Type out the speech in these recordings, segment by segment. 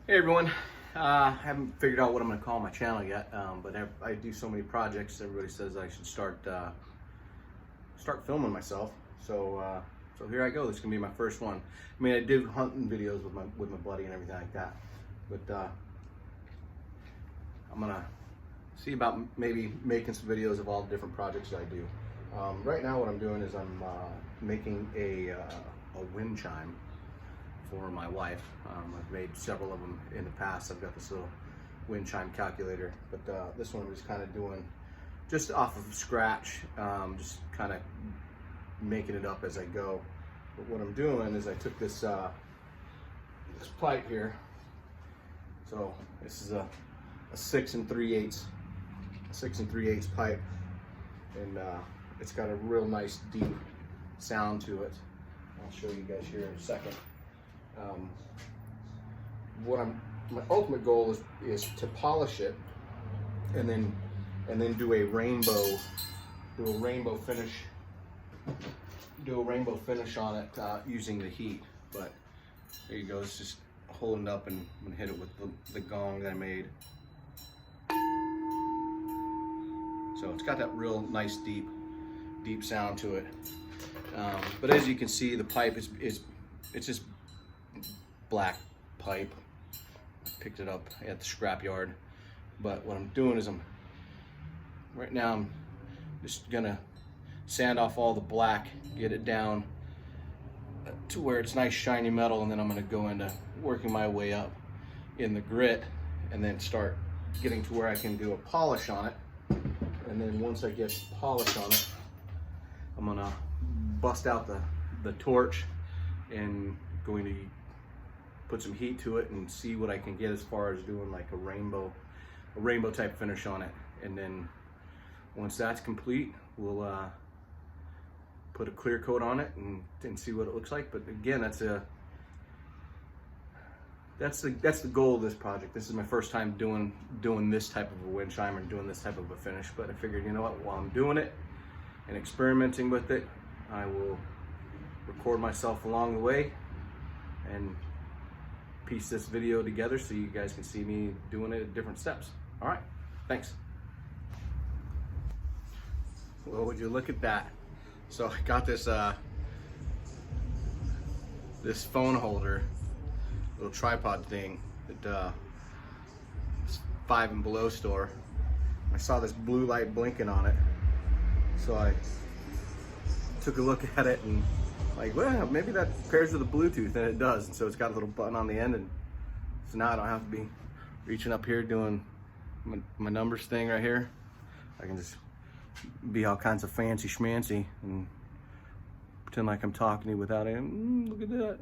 Hey everyone, I haven't figured out what I'm going to call my channel yet, but I do so many projects. Everybody says I should start filming myself. So here I go. This is gonna be my first one. I mean, I did hunting videos with my buddy and everything like that, but I'm gonna see about maybe making some videos of all the different projects that I do. Right now, what I'm doing is I'm making a wind chime for my wife. I've made several of them in the past. I've got this little wind chime calculator, but this one I'm just kind of doing just off of scratch, just kind of making it up as I go. But what I'm doing is I took this this pipe here. So this is a 6 3/8 pipe, and it's got a real nice deep sound to it. I'll show you guys here in a second. My ultimate goal is to polish it and then do a rainbow finish on it using the heat. But there you go. It's just holding it up, and I'm gonna hit it with the gong that I made. So it's got that real nice deep sound to it. But as you can see, the pipe it's just black pipe. I picked it up at the scrapyard. But what I'm doing is right now I'm just gonna sand off all the black, get it down to where it's nice shiny metal, and then I'm gonna go into working my way up in the grit, and then start getting to where I can do a polish on it. And then once I get polish on it, I'm gonna bust out the torch and going to put some heat to it and see what I can get as far as doing like a rainbow type finish on it. And then once that's complete, we'll put a clear coat on it and see what it looks like. But again, that's the goal of this project. This is my first time doing this type of a wind chime and doing this type of a finish. But I figured, you know what, while I'm doing it and experimenting with it, I will record myself along the way and piece this video together so you guys can see me doing it at different steps. All right, thanks. Well, would you look at that? So I got this this phone holder, little tripod thing at this 5 and Below store. I saw this blue light blinking on it, so I took a look at it and like, well, maybe that pairs with the Bluetooth, and it does. And so it's got a little button on the end, and so now I don't have to be reaching up here doing my numbers thing right here. I can just be all kinds of fancy schmancy and pretend like I'm talking to you without it. Look at that.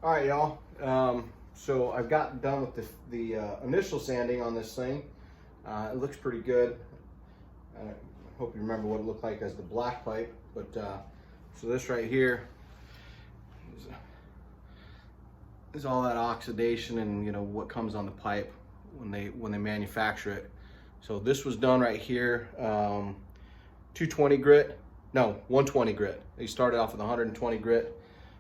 All right, y'all. So I've gotten done with the initial sanding on this thing. It looks pretty good. I hope you remember what it looked like as the black pipe. But so this right here is all that oxidation and what comes on the pipe when they manufacture it. So this was done right here, 220 grit, no, 120 grit. They started off with 120 grit.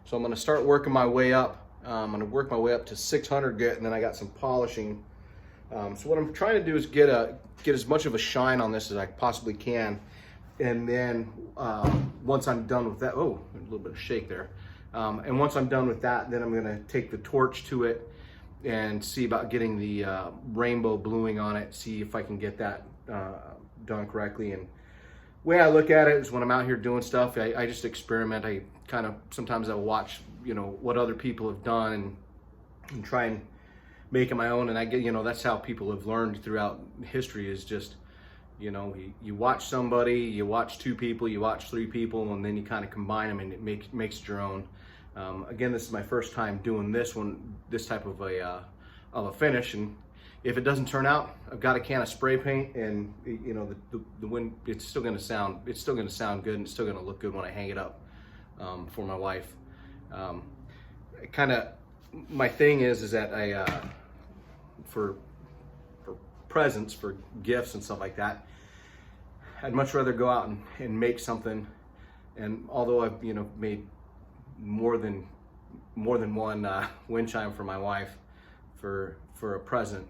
So I'm gonna start working my way up. I'm gonna work my way up to 600 grit, and then I got some polishing. So what I'm trying to do is get as much of a shine on this as I possibly can. And then once I'm done with that, oh, a little bit of shake there. And once I'm done with that, then I'm gonna take the torch to it and see about getting the rainbow bluing on it, see if I can get that done correctly. And the way I look at it is when I'm out here doing stuff, I just experiment. I kind of, sometimes I'll watch, what other people have done and try and make it my own. And I get, that's how people have learned throughout history, is just, you watch somebody, you watch 2 people, you watch 3 people, and then you kind of combine them and it makes it your own. Again, this is my first time doing this type of a finish, and if it doesn't turn out, I've got a can of spray paint, and the wind, it's still gonna sound good, and it's still gonna look good when I hang it up for my wife. My thing is that I for presents, for gifts and stuff like that, I'd much rather go out and make something. And although I've made more than more than one wind chime for my wife for a present.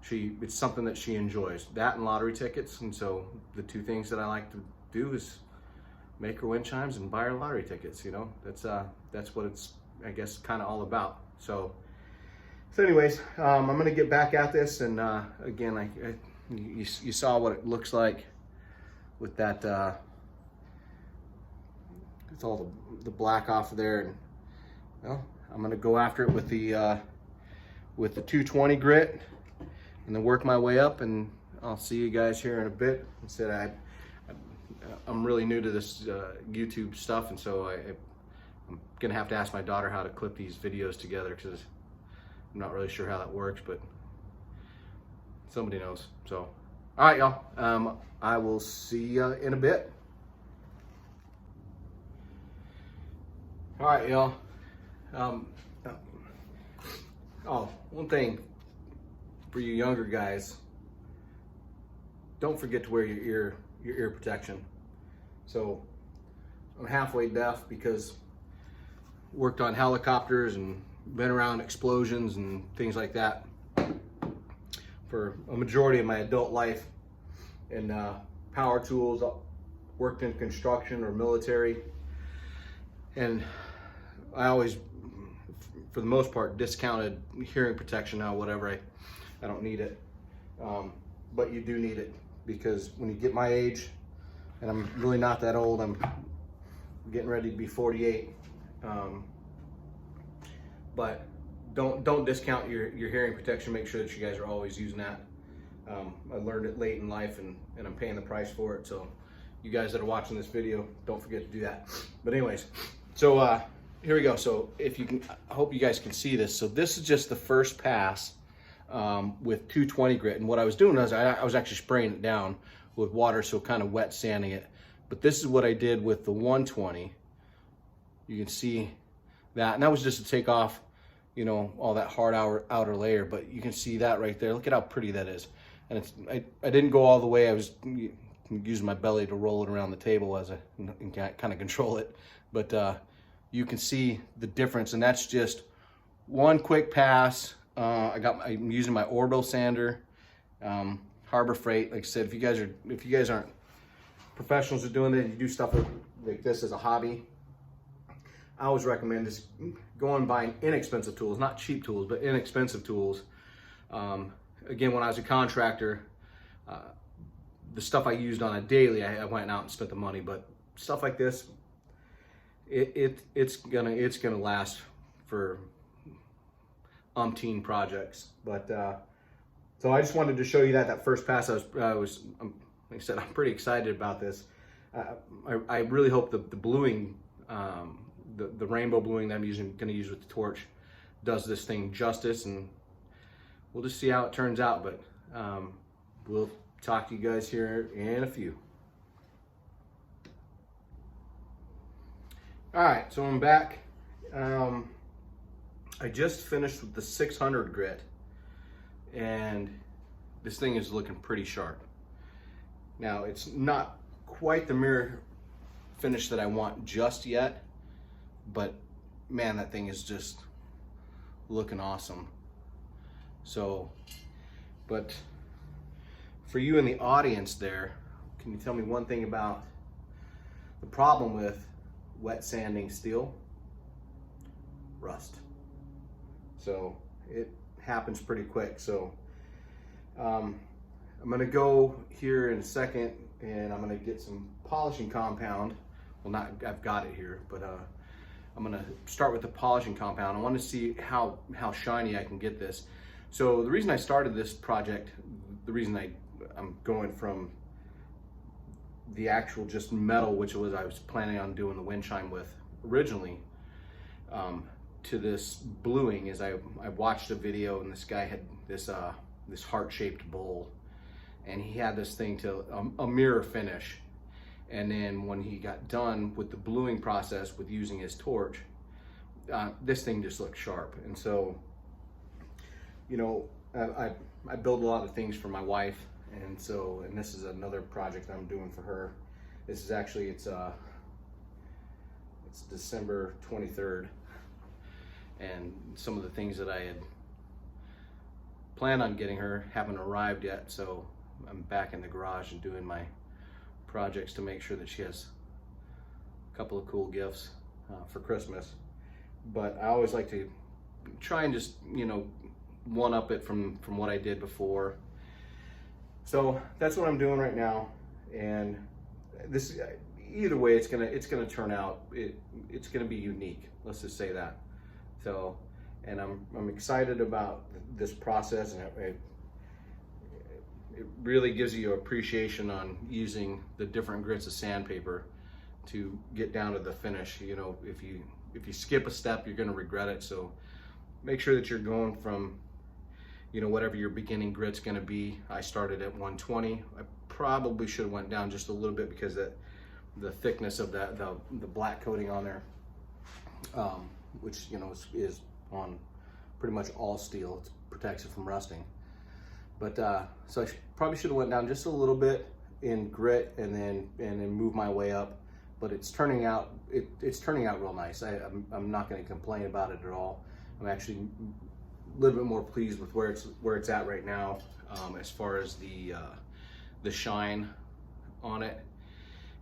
It's something that she enjoys, that and lottery tickets. And so the two things that I like to do is make her wind chimes and buy her lottery tickets. You know, that's what it's, I guess, kind of all about. So anyways, I'm gonna get back at this, and again, you saw what it looks like with that, with all the black off of there, and well, I'm gonna go after it with the 220 grit, and then work my way up, and I'll see you guys here in a bit. Instead, I'm really new to this YouTube stuff, and so I'm gonna have to ask my daughter how to clip these videos together, because I'm not really sure how that works, but somebody knows. So, all right, y'all. I will see you in a bit. All right, y'all. Oh, one thing for you younger guys: don't forget to wear your ear protection. So, I'm halfway deaf because worked on helicopters and been around explosions and things like that for a majority of my adult life, and power tools, worked in construction or military, and I always, for the most part, discounted hearing protection. Now, whatever, I don't need it, but you do need it, because when you get my age, and I'm really not that old, I'm getting ready to be 48, but don't discount your hearing protection. Make sure that you guys are always using that. I learned it late in life, and I'm paying the price for it. So you guys that are watching this video, don't forget to do that. But anyways, so here we go. So if you can, I hope you guys can see this. So this is just the first pass with 220 grit. And what I was doing was I was actually spraying it down with water, so kind of wet sanding it. But this is what I did with the 120. You can see that, and that was just to take off, you know, all that hard outer layer. But you can see that right there. Look at how pretty that is. And it's, I didn't go all the way. I was using my belly to roll it around the table as and kind of control it. But you can see the difference, and that's just one quick pass. I'm using my orbital sander, Harbor Freight. Like I said, if you guys aren't professionals at doing it, you do stuff like this as a hobby, I always recommend just going and buying inexpensive tools, not cheap tools, but inexpensive tools. Again, when I was a contractor, the stuff I used on a daily, I went out and spent the money. But stuff like this, it's gonna last for umpteen projects. But so I just wanted to show you that first pass. Like I said, I'm pretty excited about this. I really hope the bluing, the rainbow bluing that I'm going to use with the torch, does this thing justice, and we'll just see how it turns out. But we'll talk to you guys here in a few. All right, so I'm back. I just finished with the 600 grit, and this thing is looking pretty sharp. Now, it's not quite the mirror finish that I want just yet, but man, that thing is just looking awesome. So, but for you in the audience there, can you tell me one thing about the problem with wet sanding steel? Rust. So it happens pretty quick. So I'm gonna go here in a second, and I'm gonna get some polishing compound. Well, I've got it here, but I'm gonna start with the polishing compound. I want to see how shiny I can get this. So the reason I started this project, the reason I'm going from the actual just metal, which was I was planning on doing the wind chime with originally, to this bluing, is I watched a video, and this guy had this heart-shaped bowl, and he had this thing to a mirror finish. And then when he got done with the bluing process with using his torch, this thing just looked sharp. And so, you know, I build a lot of things for my wife, and this is another project I'm doing for her. This is actually, it's December 23rd, and some of the things that I had planned on getting her haven't arrived yet, so I'm back in the garage and doing my projects to make sure that she has a couple of cool gifts for Christmas. But I always like to try and just, you know, one up it from what I did before. So that's what I'm doing right now, and this, either way, it's gonna turn out, it's gonna be unique. Let's just say that. So, and I'm excited about this process, and it really gives you appreciation on using the different grits of sandpaper to get down to the finish. You know, if you skip a step, you're gonna regret it. So make sure that you're going from, you know, whatever your beginning grit's gonna be. I started at 120. I probably should have went down just a little bit because the thickness of the black coating on there, which, you know, is on pretty much all steel. It protects it from rusting. But so I probably should have went down just a little bit in grit and then move my way up. But it's turning out real nice. I'm not going to complain about it at all. I'm actually a little bit more pleased with where it's at right now, as far as the shine on it.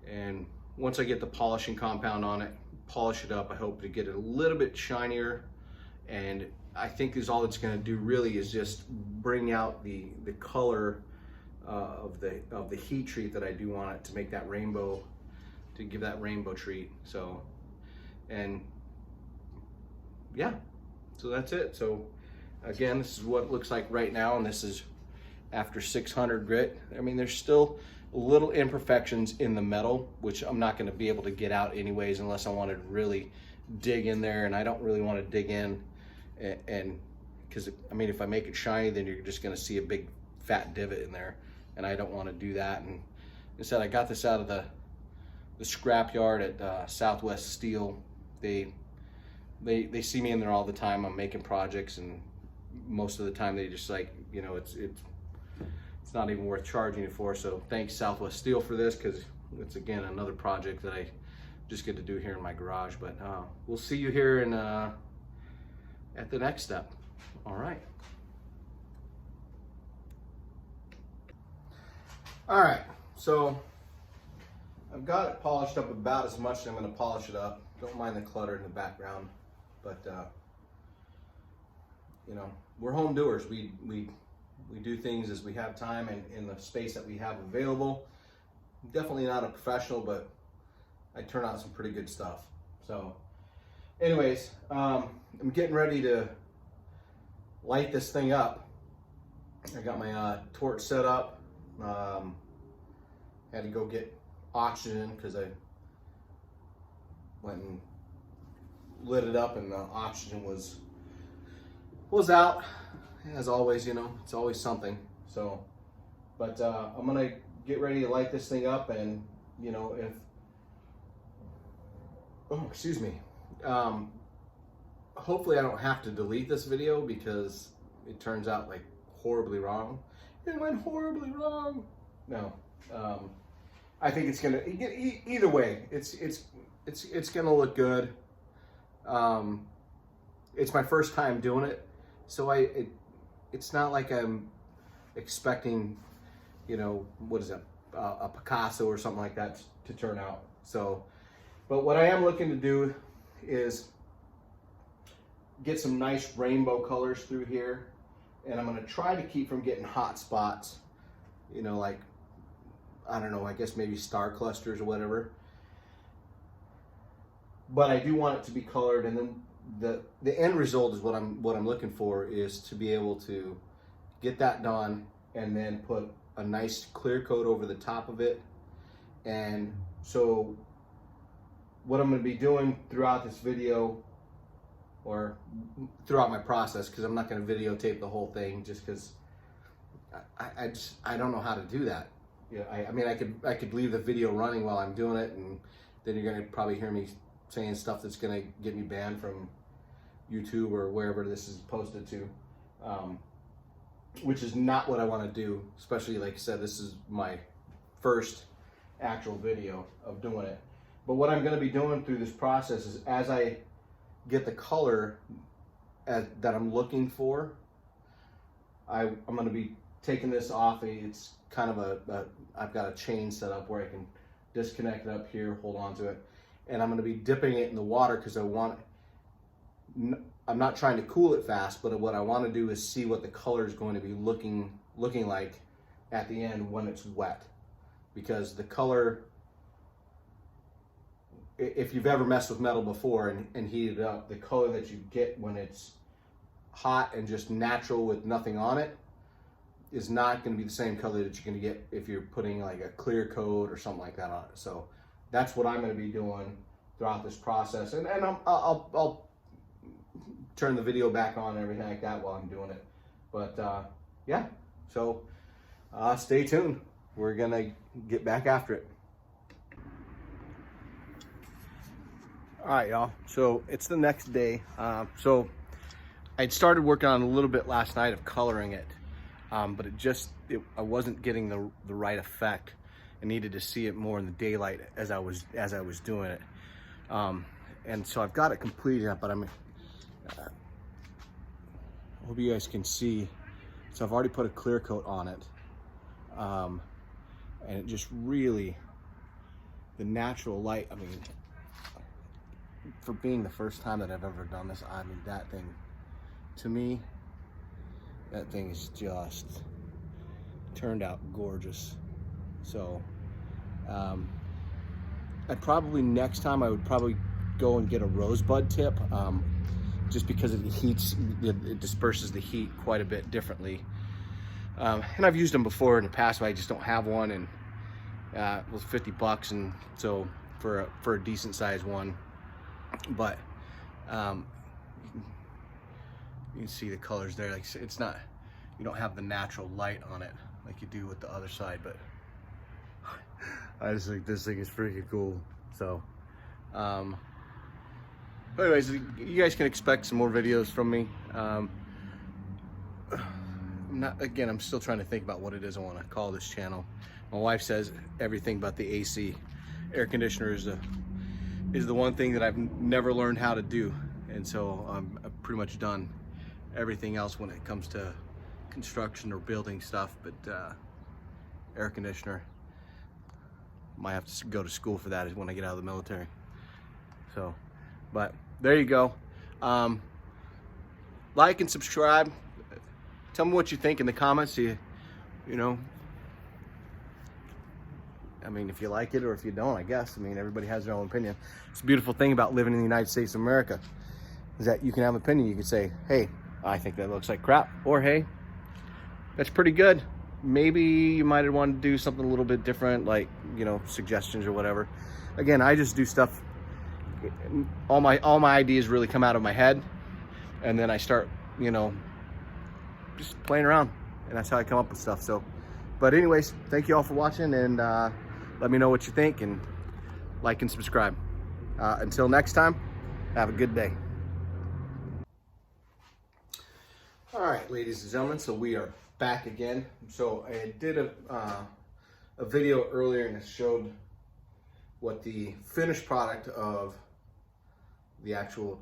And once I get the polishing compound on it, polish it up, I hope to get it a little bit shinier. And I think all it's going to do really is just bring out the color of the heat treat that I do on it to make that rainbow, to give that rainbow treat. So, and yeah, so that's it. So again, this is what it looks like right now, and this is after 600 grit. I mean, there's still little imperfections in the metal, which I'm not going to be able to get out anyways unless I wanted to really dig in there, and I don't really want to dig in, and because I mean, if I make it shiny, then you're just going to see a big fat divot in there, and I don't want to do that. And instead, I got this out of the scrap yard at Southwest Steel. They see me in there all the time. I'm making projects, and most of the time they just, like, you know, it's not even worth charging you for. So thanks Southwest Steel for this, because it's again another project that I just get to do here in my garage. But we'll see you here in at the next step. All right. All right, so I've got it polished up about as much as I'm going to polish it up. Don't mind the clutter in the background, but you know, we're home doers. We do things as we have time and in the space that we have available. Definitely not a professional, but I turn out some pretty good stuff. So anyways, I'm getting ready to light this thing up. I got my torch set up. Had to go get oxygen because I went and lit it up and the oxygen was out. As always, you know, it's always something. So, but I'm gonna get ready to light this thing up, and you know, excuse me. Hopefully I don't have to delete this video because it turns out like horribly wrong. It went horribly wrong. No, I think it's gonna either way. It's gonna look good. It's my first time doing it, so it's not like I'm expecting, you know, what is it, a Picasso or something like that to turn out. So, but what I am looking to do is get some nice rainbow colors through here, and I'm gonna try to keep from getting hot spots, you know, like, I don't know, I guess maybe star clusters or whatever. But I do want it to be colored, and then the end result is what I'm looking for, is to be able to get that done and then put a nice clear coat over the top of it. And so what I'm going to be doing throughout this video, or throughout my process, because I'm not going to videotape the whole thing just because I don't know how to do that. Yeah, I mean, I could leave the video running while I'm doing it, and then you're going to probably hear me saying stuff that's going to get me banned from YouTube or wherever this is posted to, which is not what I want to do. Especially, like I said, this is my first actual video of doing it. But what I'm going to be doing through this process is, as I get the color that I'm looking for. I'm going to be taking this off. It's kind of I've got a chain set up where I can disconnect it up here, hold on to it, and I'm going to be dipping it in the water because I'm not trying to cool it fast, but what I want to do is see what the color is going to be looking like at the end when it's wet, because the color, if you've ever messed with metal before and heated it up, the color that you get when it's hot and just natural with nothing on it is not going to be the same color that you're going to get if you're putting like a clear coat or something like that on it. So that's what I'm going to be doing throughout this process, and I'll turn the video back on and everything like that while I'm doing it. But yeah, so stay tuned. We're gonna get back after it. All right, y'all, so it's the next day. So I'd started working on a little bit last night of coloring it, but I wasn't getting the right effect. I needed to see it more in the daylight as I was doing it, and so I've got it completed, but I hope you guys can see. So I've already put a clear coat on it, and it just really, the natural light, I mean, for being the first time that I've ever done this, I mean, that thing, to me, that thing is just turned out gorgeous. So next time I would probably go and get a rosebud tip, just because it disperses the heat quite a bit differently. And I've used them before in the past, but I just don't have one, and it was $50, and so for a decent sized one. But you can see the colors there. Like, it's not, you don't have the natural light on it like you do with the other side, but I just think this thing is freaking cool. So but anyways, you guys can expect some more videos from me. I'm still trying to think about what it is I want to call this channel. My wife says everything but the AC. Air conditioner is the one thing that I've never learned how to do, and so I've pretty much done everything else when it comes to construction or building stuff, but air conditioner, might have to go to school for that when I get out of the military. So, but there you go. Like and subscribe. Tell me what you think in the comments. You know, I mean, if you like it or if you don't, I guess. I mean, everybody has their own opinion. It's a beautiful thing about living in the United States of America, is that you can have an opinion. You can say, hey, I think that looks like crap, or hey, that's pretty good. Maybe you might want to do something a little bit different, like, you know, suggestions or whatever. Again, I just do stuff. All my ideas really come out of my head, and then I start, you know, just playing around, and that's how I come up with stuff. So, but anyways, thank you all for watching, and let me know what you think, and like and subscribe. Until next time, have a good day. All right, ladies and gentlemen, so we are back again. So I did a video earlier, and it showed what the finished product of the actual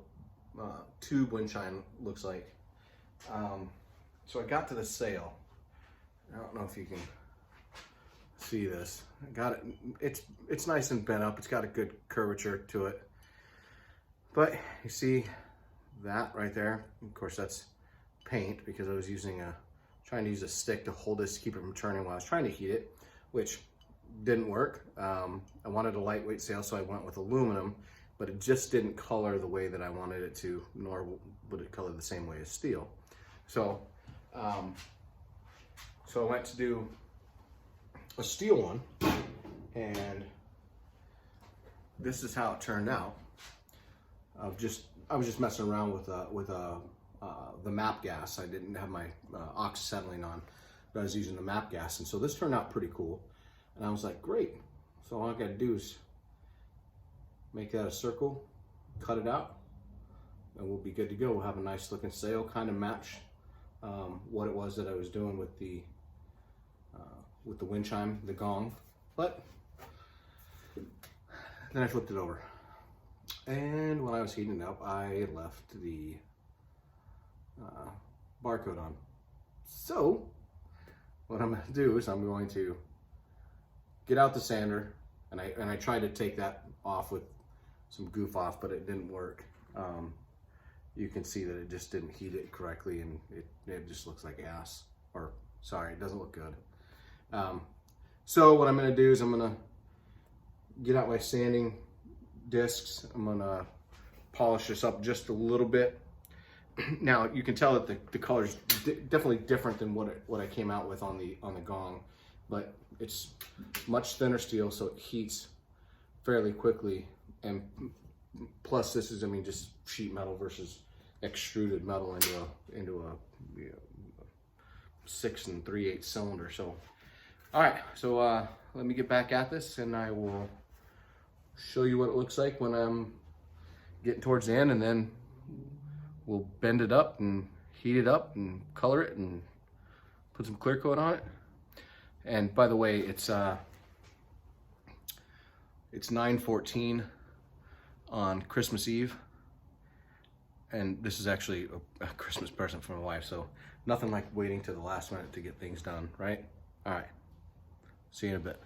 tube wind chime looks like. So I got to the sail. I don't know if you can see this. I got it. It's nice and bent up. It's got a good curvature to it. But you see that right there? Of course, that's paint, because I was trying to use a stick to hold this to keep it from turning while I was trying to heat it, which didn't work. I wanted a lightweight sail, so I went with aluminum, but it just didn't color the way that I wanted it to, nor would it color the same way as steel. So so I went to do a steel one, and this is how it turned out. I was just messing around with the MAP gas. I didn't have my oxyacetylene on, but I was using the MAP gas, and so this turned out pretty cool. And I was like, great. So all I gotta do is make that a circle, cut it out, and we'll be good to go. We'll have a nice looking sail, kind of match what it was that I was doing with the wind chime, the gong. But then I flipped it over, and when I was heating it up, I left the barcode on. So what I'm going to do is I'm going to get out the sander, and I tried to take that off with some goof off, but it didn't work. You can see that it just didn't heat it correctly, and it just looks like ass. Or sorry, it doesn't look good. So what I'm going to do is I'm going to get out my sanding discs. I'm going to polish this up just a little bit. Now you can tell that the color's definitely different than what I came out with on the gong, but it's much thinner steel, so it heats fairly quickly. And plus, this is, I mean, just sheet metal versus extruded metal into a 6 3/8 cylinder. So, all right, so let me get back at this, and I will show you what it looks like when I'm getting towards the end, and then we'll bend it up and heat it up and color it and put some clear coat on it. And by the way, it's 9/14 on Christmas Eve, and this is actually a Christmas present for my wife, so nothing like waiting to the last minute to get things done, right? All right, see you in a bit.